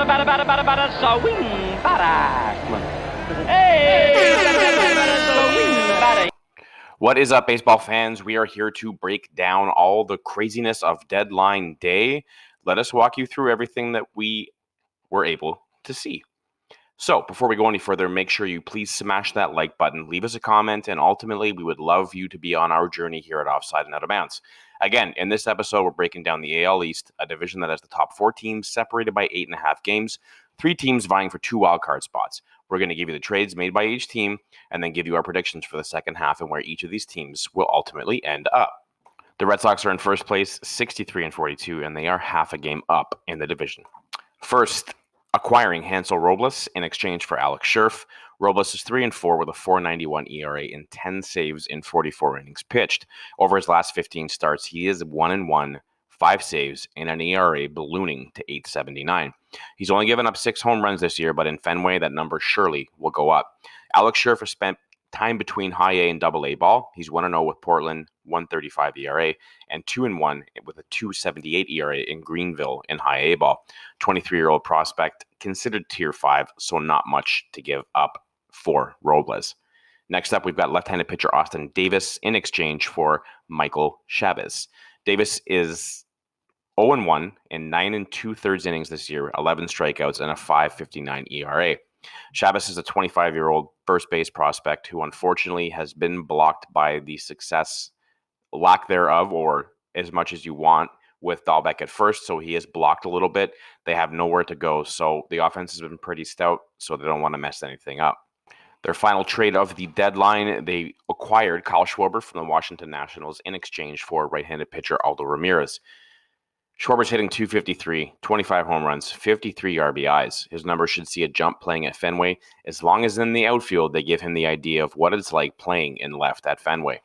bada, swing, bada. Hey, swing, bada. What is up, baseball fans? We are here to break down all the craziness of deadline day. Let us walk you through everything that we were able to see. So before we go any further, make sure you please smash that like button, leave us a comment, and ultimately we would love you to be on our journey here at Offside and Out of Bounds. Again, in this episode, we're breaking down the AL East, a division that has the top 4 teams separated by 8.5 games, 3 teams vying for 2 wildcard spots. We're going to give you the trades made by each team and then give you our predictions for the second half and where each of these teams will ultimately end up. The Red Sox are in first place, 63-42, and they are half a game up in the division. First, acquiring Hansel Robles in exchange for Alex Scherff. Robles is 3-4 with a 4.91 ERA and 10 saves in 44 innings pitched. Over his last 15 starts, he is 1-1, 5 saves, and an ERA ballooning to 8.79. He's only given up 6 home runs this year, but in Fenway, that number surely will go up. Alex Scherff has spent time between high A and double A ball. He's 1-0 with Portland, 1.35 ERA, and 2-1 with a 2.78 ERA in Greenville in high A ball. 23-year-old prospect, considered tier 5, so not much to give up for Robles. Next up, we've got left-handed pitcher Austin Davis in exchange for Michael Chavez. Davis is 0-1 in 9 2/3 innings this year, 11 strikeouts, and a 5.59 ERA. Chavez is a 25-year-old first base prospect who unfortunately has been blocked by the success, lack thereof, or as much as you want, with Dahlbeck at first, so he is blocked a little bit. They have nowhere to go, so the offense has been pretty stout, so they don't want to mess anything up. Their final trade of the deadline, they acquired Kyle Schwarber from the Washington Nationals in exchange for right-handed pitcher Aldo Ramirez. Schwarber's hitting .253, 25 home runs, 53 RBIs. His numbers should see a jump playing at Fenway. As long as in the outfield, they give him the idea of what it's like playing in left at Fenway.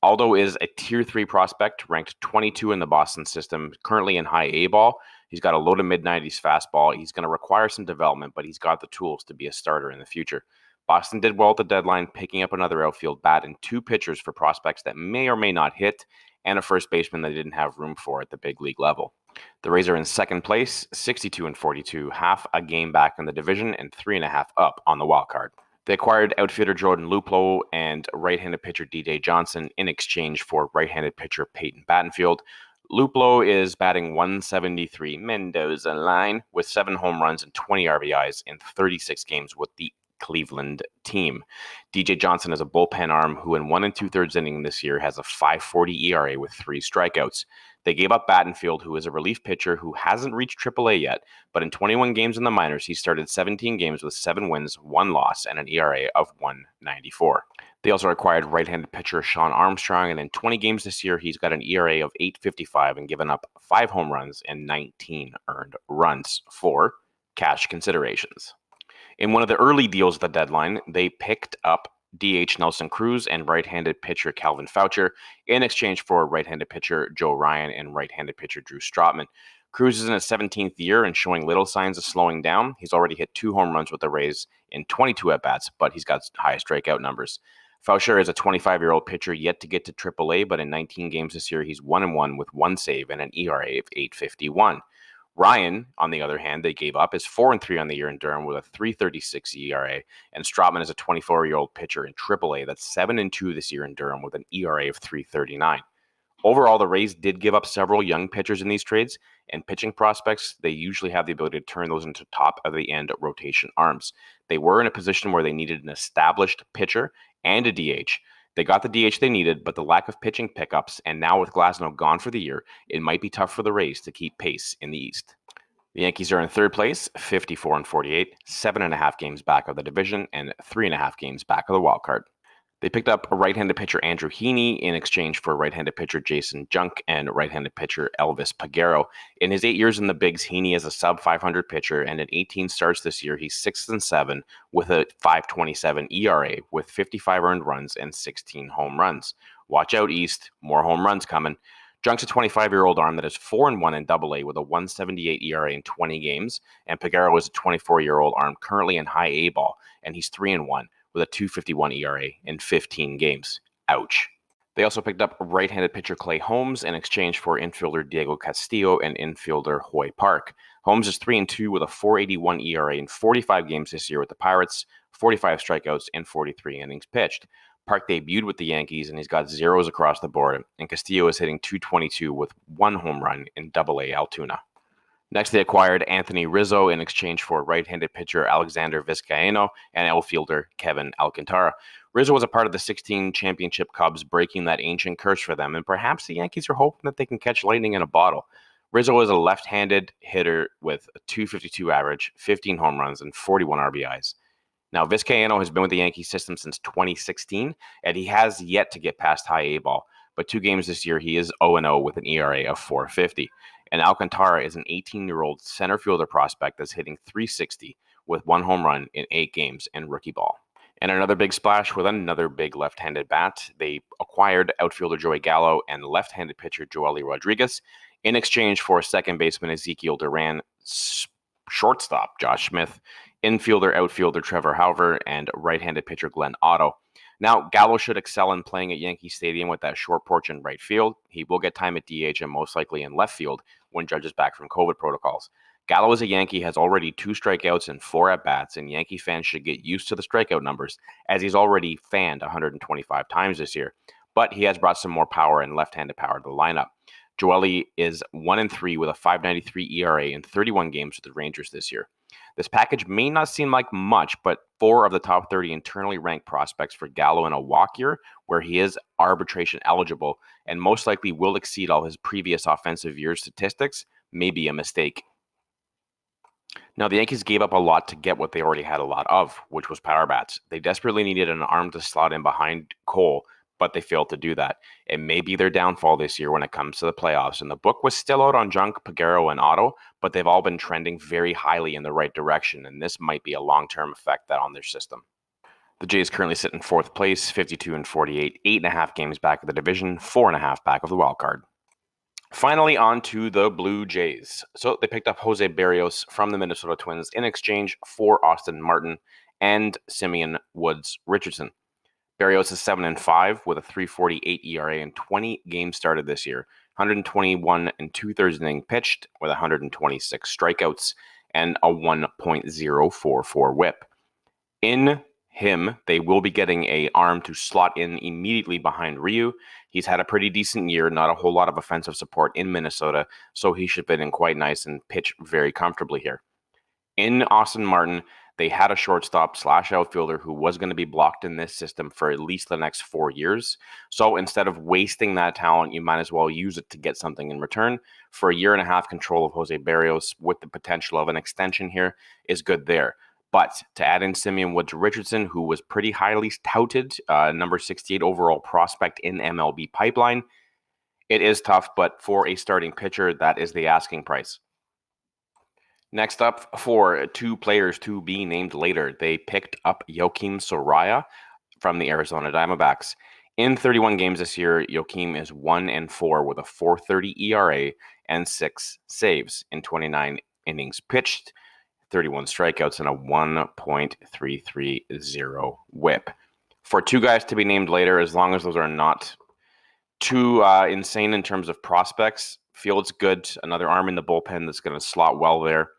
Aldo is a tier 3 prospect, ranked 22 in the Boston system, currently in high A ball. He's got a low to mid-90s fastball. He's going to require some development, but he's got the tools to be a starter in the future. Boston did well at the deadline, picking up another outfield bat and 2 pitchers for prospects that may or may not hit, and a first baseman they didn't have room for at the big league level. The Rays are in second place, 62-42, half a game back in the division and 3.5 up on the wild card. They acquired outfielder Jordan Luplow and right-handed pitcher DJ Johnson in exchange for right-handed pitcher Peyton Battenfield. Luplow is batting .173 Mendoza line with 7 home runs and 20 RBIs in 36 games with the Cleveland team. DJ Johnson is a bullpen arm who in 1 2/3 inning this year has a 5.40 ERA with 3 strikeouts. They gave up Battenfield, who is a relief pitcher who hasn't reached AAA yet, but in 21 games in the minors, he started 17 games with 7 wins, 1 loss, and an ERA of 1.94. They also acquired right-handed pitcher Sean Armstrong, and in 20 games this year, he's got an ERA of 8.55 and given up 5 home runs and 19 earned runs for cash considerations. In one of the early deals at the deadline, they picked up DH Nelson Cruz and right-handed pitcher Calvin Foucher in exchange for right-handed pitcher Joe Ryan and right-handed pitcher Drew Strotman. Cruz is in his 17th year and showing little signs of slowing down. He's already hit 2 home runs with the Rays in 22 at-bats, but he's got high strikeout numbers. Foucher is a 25-year-old pitcher yet to get to AAA, but in 19 games this year, he's 1-1 with 1 save and an ERA of 8.51. Ryan, on the other hand, they gave up, is 4-3 on the year in Durham with a 3.36 ERA, and Strotman is a 24-year-old pitcher in AAA that's 7-2 this year in Durham with an ERA of 3.39. Overall, the Rays did give up several young pitchers in these trades, and pitching prospects, they usually have the ability to turn those into top-of-the-end rotation arms. They were in a position where they needed an established pitcher and a DH. They got the DH they needed, but the lack of pitching pickups, and now with Glasnow gone for the year, it might be tough for the Rays to keep pace in the East. The Yankees are in third place, 54-48, 7.5 games back of the division, and 3.5 games back of the wild card. They picked up a right-handed pitcher Andrew Heaney in exchange for right-handed pitcher Jason Junk and right-handed pitcher Elvis Peguero. In his 8 years in the bigs, Heaney is a sub-500 pitcher, and in 18 starts this year, he's 6-7 with a 5.27 ERA with 55 earned runs and 16 home runs. Watch out, East. More home runs coming. Junk's a 25-year-old arm that is 4-1 in AA with a 1.78 ERA in 20 games, and Peguero is a 24-year-old arm currently in high A ball, and he's 3-1 with a 2.51 ERA in 15 games. Ouch. They also picked up right-handed pitcher Clay Holmes in exchange for infielder Diego Castillo and infielder Hoy Park. Holmes is 3-2 with a 4.81 ERA in 45 games this year with the Pirates, 45 strikeouts, and 43 innings pitched. Park debuted with the Yankees, and he's got zeros across the board, and Castillo is hitting .222 with 1 home run in Double-A Altoona. Next, they acquired Anthony Rizzo in exchange for right-handed pitcher Alexander Vizcaino and outfielder Kevin Alcantara. Rizzo was a part of the 16 championship Cubs, breaking that ancient curse for them, and perhaps the Yankees are hoping that they can catch lightning in a bottle. Rizzo is a left-handed hitter with a .252 average, 15 home runs, and 41 RBIs. Now, Vizcaino has been with the Yankee system since 2016, and he has yet to get past high A ball. But 2 games this year, he is 0-0 with an ERA of 4.50. And Alcantara is an 18-year-old center fielder prospect that's hitting .360 with 1 home run in 8 games in rookie ball. And another big splash with another big left-handed bat. They acquired outfielder Joey Gallo and left-handed pitcher Joely Rodriguez in exchange for second baseman Ezekiel Duran, shortstop Josh Smith, infielder, outfielder Trevor Hauver, and right-handed pitcher Glenn Otto. Now, Gallo should excel in playing at Yankee Stadium with that short porch in right field. He will get time at DH and most likely in left field when Judge is back from COVID protocols. Gallo as a Yankee has already 2 strikeouts and 4 at-bats, and Yankee fans should get used to the strikeout numbers as he's already fanned 125 times this year. But he has brought some more power and left-handed power to the lineup. Joely is 1-3 with a 5.93 ERA in 31 games with the Rangers this year. This package may not seem like much, but 4 of the top 30 internally ranked prospects for Gallo in a walk year, where he is arbitration eligible and most likely will exceed all his previous offensive year statistics, may be a mistake. Now, the Yankees gave up a lot to get what they already had a lot of, which was power bats. They desperately needed an arm to slot in behind Cole, but they failed to do that. It may be their downfall this year when it comes to the playoffs. And the book was still out on Junk, Peguero, and Otto, but they've all been trending very highly in the right direction, and this might be a long-term effect that on their system. The Jays currently sit in 4th place, 52-48, 8.5 games back of the division, 4.5 back of the wild card. Finally, on to the Blue Jays. So they picked up Jose Barrios from the Minnesota Twins in exchange for Austin Martin and Simeon Woods Richardson. Barrios is 7-5 with a 3.48 ERA in 20 games started this year, 121 and 2/3 inning pitched with 126 strikeouts and a 1.044 WHIP. In him, they will be getting a arm to slot in immediately behind Ryu. He's had a pretty decent year, not a whole lot of offensive support in Minnesota, so he should fit in quite nice and pitch very comfortably here. In Austin Martin, they had a shortstop / outfielder who was going to be blocked in this system for at least the next 4 years. So instead of wasting that talent, you might as well use it to get something in return. For a 1.5 control of Jose Barrios with the potential of an extension here is good there. But to add in Simeon Woods Richardson, who was pretty highly touted, number 68 overall prospect in MLB pipeline, it is tough, but for a starting pitcher, that is the asking price. Next up, for 2 players to be named later, they picked up Joakim Soraya from the Arizona Diamondbacks. In 31 games this year, Joakim is 1-4 with a 4.30 ERA and 6 saves in 29 innings pitched, 31 strikeouts, and a 1.330 WHIP. For 2 guys to be named later, as long as those are not too insane in terms of prospects, Field's good. Another arm in the bullpen that's going to slot well there.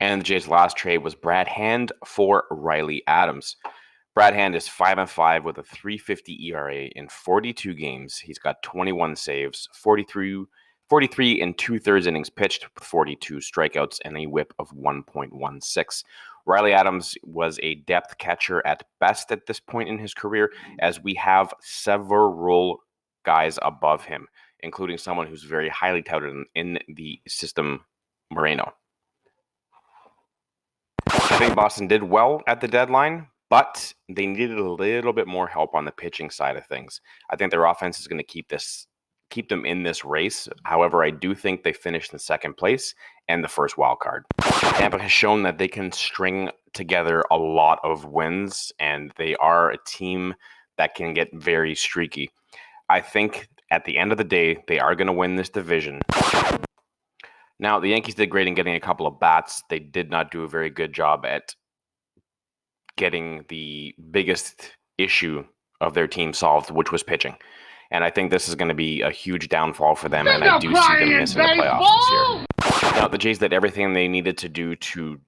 And the Jays' last trade was Brad Hand for Riley Adams. Brad Hand is 5-5 with a 3.50 ERA in 42 games. He's got 21 saves, 43 and 2/3 innings pitched with 42 strikeouts and a WHIP of 1.16. Riley Adams was a depth catcher at best at this point in his career, as we have several guys above him, including someone who's very highly touted in the system, Moreno. I think Boston did well at the deadline, but they needed a little bit more help on the pitching side of things. I think their offense is going to keep them in this race. However, I do think they finished in 2nd place and the first wild card. Tampa has shown that they can string together a lot of wins, and they are a team that can get very streaky. I think at the end of the day, they are going to win this division. Now, the Yankees did great in getting a couple of bats. They did not do a very good job at getting the biggest issue of their team solved, which was pitching. And I think this is going to be a huge downfall for them, and I do see them missing the playoffs this year. Now, the Jays did everything they needed to do to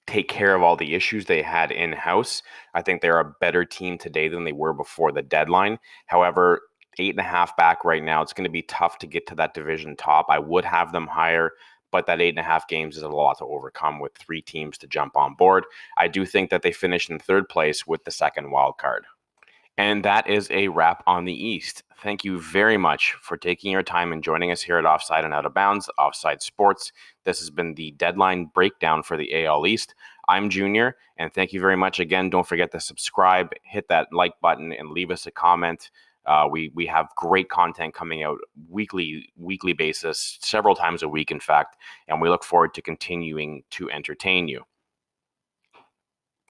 take care of all the issues they had in-house. I think they're a better team today than they were before the deadline. However, 8.5 back right now, it's going to be tough to get to that division top. I would have them higher, but that 8.5 games is a lot to overcome with 3 teams to jump on board. I do think that they finish in 3rd place with the second wild card. And that is a wrap on the East. Thank you very much for taking your time and joining us here at Offside and Out of Bounds, Offside Sports. This has been the deadline breakdown for the AL East. I'm Junior, and thank you very much again. Don't forget to subscribe, hit that like button, and leave us a comment. We have great content coming out weekly basis, several times a week, in fact, and we look forward to continuing to entertain you.